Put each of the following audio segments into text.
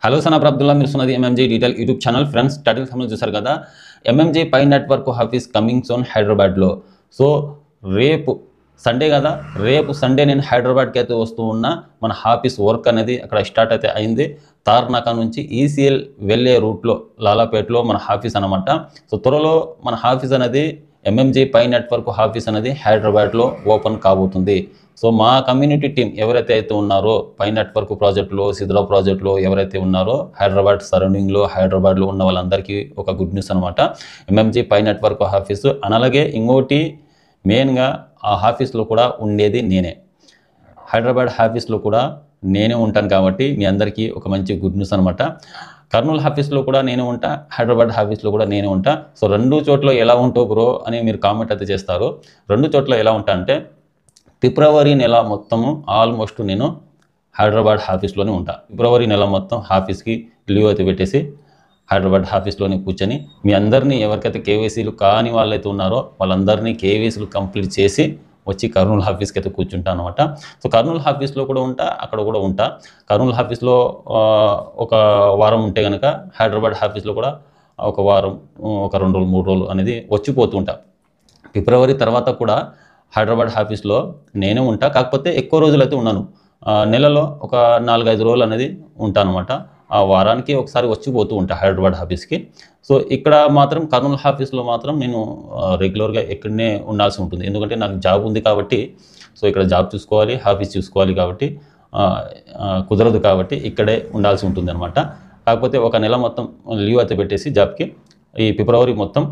Hello సనాబ్ అబ్దుల్లా మీరు సున్నది MMG detail YouTube channel friends title సంబంధించి చూసారు కదా MMG Pi network office coming soon హైదరాబాద్లో. సో రేపు సండే కదా, రేపు సండే నేను హైదరాబాద్కి అయితే వస్తూ ఉన్నా. మన ఆఫీస్ వర్క్ అనేది అక్కడ స్టార్ట్ అయితే అయింది. తార్నాక నుంచి ఈసీఎల్ వెళ్ళే రూట్లో లాలాపేటలో మన ఆఫీస్ అనమాట. సో త్వరలో మన ఆఫీస్ అనేది ఎంఎంజీ పై నెట్వర్క్ ఆఫీస్ అనేది హైదరాబాద్లో ఓపెన్ కాబోతుంది. సో మా కమ్యూనిటీ టీం ఎవరైతే అయితే ఉన్నారో పై నెట్వర్క్ ప్రాజెక్టులో, సిద్రా ప్రాజెక్టులో ఎవరైతే ఉన్నారో హైదరాబాద్ సరౌండింగ్లో, హైదరాబాద్లో ఉన్న వాళ్ళందరికీ ఒక గుడ్ న్యూస్ అనమాట. ఎంఎంజీ పై నెట్వర్క్ ఆఫీసు అలాగే ఇంకోటి మెయిన్గా ఆ ఆఫీస్లో కూడా ఉండేది నేనే. హైదరాబాద్ ఆఫీస్లో కూడా నేనే ఉంటాను కాబట్టి మీ అందరికీ ఒక మంచి గుడ్ న్యూస్ అనమాట. కర్నూలు ఆఫీస్లో కూడా నేనే ఉంటా, హైదరాబాద్ ఆఫీస్లో కూడా నేనే ఉంటా. సో రెండు చోట్ల ఎలా ఉంటావు బ్రో అని మీరు కామెంట్ అయితే చేస్తారు. రెండు చోట్ల ఎలా ఉంటా అంటే ఫిబ్రవరి నెల మొత్తము ఆల్మోస్ట్ నేను హైదరాబాద్ ఆఫీస్లోనే ఉంటా. ఫిబ్రవరి నెల మొత్తం ఆఫీస్కి లీవ్ అయితే పెట్టేసి హైదరాబాద్ ఆఫీస్లోనే కూర్చొని మీ అందరినీ ఎవరికైతే కేవైసీలు కాని వాళ్ళైతే ఉన్నారో వాళ్ళందరినీ కేవైసీలు కంప్లీట్ చేసి వచ్చి కర్నూలు ఆఫీస్కి అయితే కూర్చుంటా అనమాట. సో కర్నూలు ఆఫీస్లో కూడా ఉంటా, అక్కడ కూడా ఉంటా. కర్నూలు ఆఫీస్లో ఒక వారం ఉంటే కనుక హైదరాబాద్ ఆఫీస్లో కూడా ఒక వారం, ఒక 2 రోజులు 3 రోజులు అనేది వచ్చిపోతూ ఉంటా. ఫిబ్రవరి తర్వాత కూడా హైదరాబాద్ ఆఫీస్లో నేనే ఉంటా, కాకపోతే ఎక్కువ రోజులు అయితే ఉన్నాను. నెలలో ఒక 4-5 రోజులు అనేది ఉంటాను అనమాట. ఆ వారానికి ఒకసారి వచ్చిపోతూ ఉంటా హైదరాబాద్ ఆఫీస్కి. సో ఇక్కడ మాత్రం కర్నూలు ఆఫీస్లో మాత్రం నేను రెగ్యులర్గా ఇక్కడనే ఉండాల్సి ఉంటుంది. ఎందుకంటే నాకు జాబ్ ఉంది కాబట్టి, సో ఇక్కడ జాబ్ చూసుకోవాలి, ఆఫీస్ చూసుకోవాలి కాబట్టి కుదరదు కాబట్టి ఇక్కడే ఉండాల్సి ఉంటుంది అనమాట. కాకపోతే ఒక నెల మొత్తం లీవ్ అయితే పెట్టేసి జాబ్కి ఈ ఫిబ్రవరి మొత్తం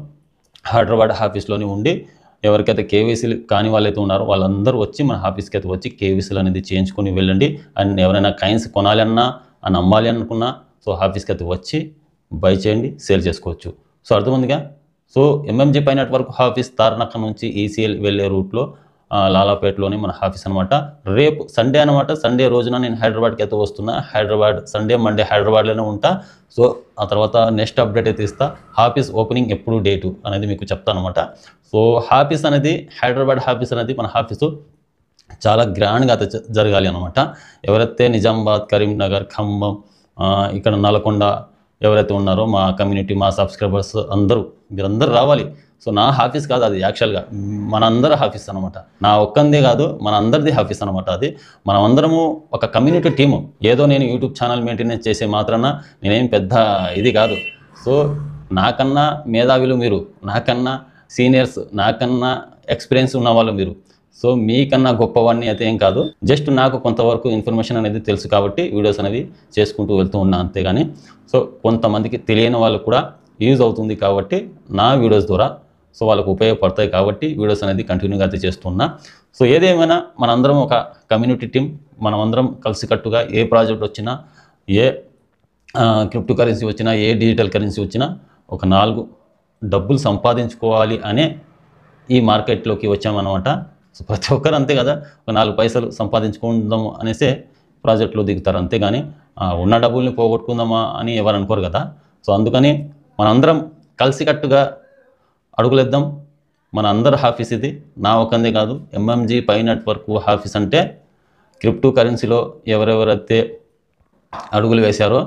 హైదరాబాద్ ఆఫీస్లోనే ఉండి ఎవరికైతే కేవైసీలు కాని వాళ్ళైతే ఉన్నారో వాళ్ళందరూ వచ్చి మన ఆఫీస్కి అయితే వచ్చి కేవైసీలు అనేది చేయించుకొని వెళ్ళండి. అండ్ ఎవరైనా కాయిన్స్ కొనాలి అన్నా అని అమ్మాలి అనుకున్నా సో ఆఫీస్కి అయితే వచ్చి బై చేయండి, సేల్ చేసుకోవచ్చు. సో అర్థమైందిగా. So MMG Pi network office Tarnaka నుంచి ఈసీఎల్ వెళ్ళే రూట్లో లాలాపేటలోనే మన ఆఫీస్ అనమాట. రేపు సండే అనమాట. సండే రోజున నేను హైదరాబాద్కి అయితే వస్తున్నా. హైదరాబాద్ సండే మండే హైదరాబాద్లోనే ఉంటా. సో ఆ తర్వాత నెక్స్ట్ అప్డేట్ అయితే ఇస్తా. ఆఫీస్ ఓపెనింగ్ ఎప్పుడు డేటు అనేది మీకు చెప్తాను అనమాట. సో ఆఫీస్ అనేది హైదరాబాద్ ఆఫీస్ అనేది మన ఆఫీసు చాలా గ్రాండ్గా అయితే జరగాలి అనమాట. ఎవరైతే నిజామాబాద్, కరీంనగర్, ఖమ్మం, ఇక్కడ నల్గొండ ఎవరైతే ఉన్నారో మా కమ్యూనిటీ, మా సబ్స్క్రైబర్స్ మీరందరూ రావాలి. సో నా ఆఫీస్ కాదు అది, యాక్చువల్గా మనందరి ఆఫీస్ అనమాట. నా ఒక్కందే కాదు, మన అందరిది ఆఫీస్ అనమాట. అది మనమందరము ఒక కమ్యూనిటీ టీము. ఏదో నేను యూట్యూబ్ ఛానల్ మెయింటెనెన్స్ చేసే మాత్రాన నేనేం పెద్ద ఇది కాదు. సో నాకన్నా మేధావులు మీరు, నాకన్నా సీనియర్స్, నాకన్నా ఎక్స్పీరియన్స్ ఉన్న వాళ్ళు మీరు. సో మీకన్నా గొప్పవాడిని అయితే ఏం కాదు. జస్ట్ నాకు కొంతవరకు ఇన్ఫర్మేషన్ అనేది తెలుసు కాబట్టి వీడియోస్ అనేవి చేసుకుంటూ వెళ్తూ ఉన్నా అంతేగాని. సో కొంతమందికి తెలియని వాళ్ళకు కూడా యూజ్ అవుతుంది కాబట్టి నా వీడియోస్ ద్వారా సో వాళ్ళకు ఉపయోగపడతాయి కాబట్టి వీడియోస్ అనేది కంటిన్యూగా అయితే చేస్తున్నా. సో ఏదేమైనా మనందరం ఒక కమ్యూనిటీ టీం, మనమందరం కలిసికట్టుగా ఏ ప్రాజెక్ట్ వచ్చినా, ఏ క్రిప్టో కరెన్సీ వచ్చినా, ఏ డిజిటల్ కరెన్సీ వచ్చినా ఒక 4 డబ్బులు సంపాదించుకోవాలి అనే ఈ మార్కెట్లోకి వచ్చామన్నమాట. సో ప్రతి ఒక్కరు అంతే కదా, ఒక 4 పైసలు సంపాదించుకుందాము అనేసే ప్రాజెక్టులో దిగుతారు. అంతేగాని ఉన్న డబ్బుల్ని పోగొట్టుకుందామా అని ఎవరు అనుకోరు కదా. సో అందుకని మనందరం కలిసికట్టుగా అడుగులేద్దాం. మన అందరి ఆఫీస్ ఇది, నా ఒకందే కాదు. ఎంఎంజీ పై నెట్వర్క్ ఆఫీస్ అంటే క్రిప్టో కరెన్సీలో ఎవరెవరైతే అడుగులు వేశారో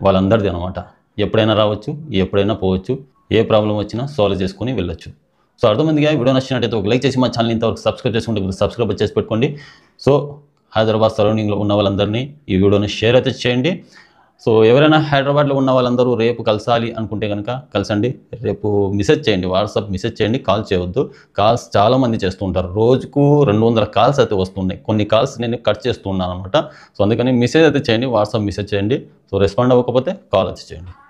వాళ్ళందరిది అనమాట. ఎప్పుడైనా రావచ్చు, ఎప్పుడైనా పోవచ్చు, ఏ ప్రాబ్లం వచ్చినా సాల్వ్ చేసుకొని వెళ్ళొచ్చు. సో అర్థమైందిగా. వీడియో నచ్చినట్టయితే ఒక లైక్ చేసి మా ఛానల్ ఇంతవరకు సబ్స్క్రైబ్ చేసుకుంటే సబ్స్క్రైబ్ చేసి పెట్టుకోండి. సో హైదరాబాద్ సరౌండింగ్లో ఉన్న వాళ్ళందరినీ ఈ వీడియోని షేర్ అయితే చేయండి. సో ఎవరైనా హైదరాబాద్లో ఉన్న వాళ్ళందరూ రేపు కలిసాలి అనుకుంటే కనుక కలిసండి. రేపు మెసేజ్ చేయండి, వాట్సాప్ మెసేజ్ చేయండి, కాల్ చేయవద్దు. కాల్స్ చాలామంది చేస్తూ ఉంటారు. రోజుకు 200 కాల్స్ అయితే వస్తున్నాయి. కొన్ని కాల్స్ నేను కట్ చేస్తూ ఉన్నాను అనమాట. సో అందుకని మెసేజ్ అయితే చేయండి, వాట్సాప్ మెసేజ్ చేయండి. సో రెస్పాండ్ అవ్వకపోతే కాల్ అయితే చేయండి.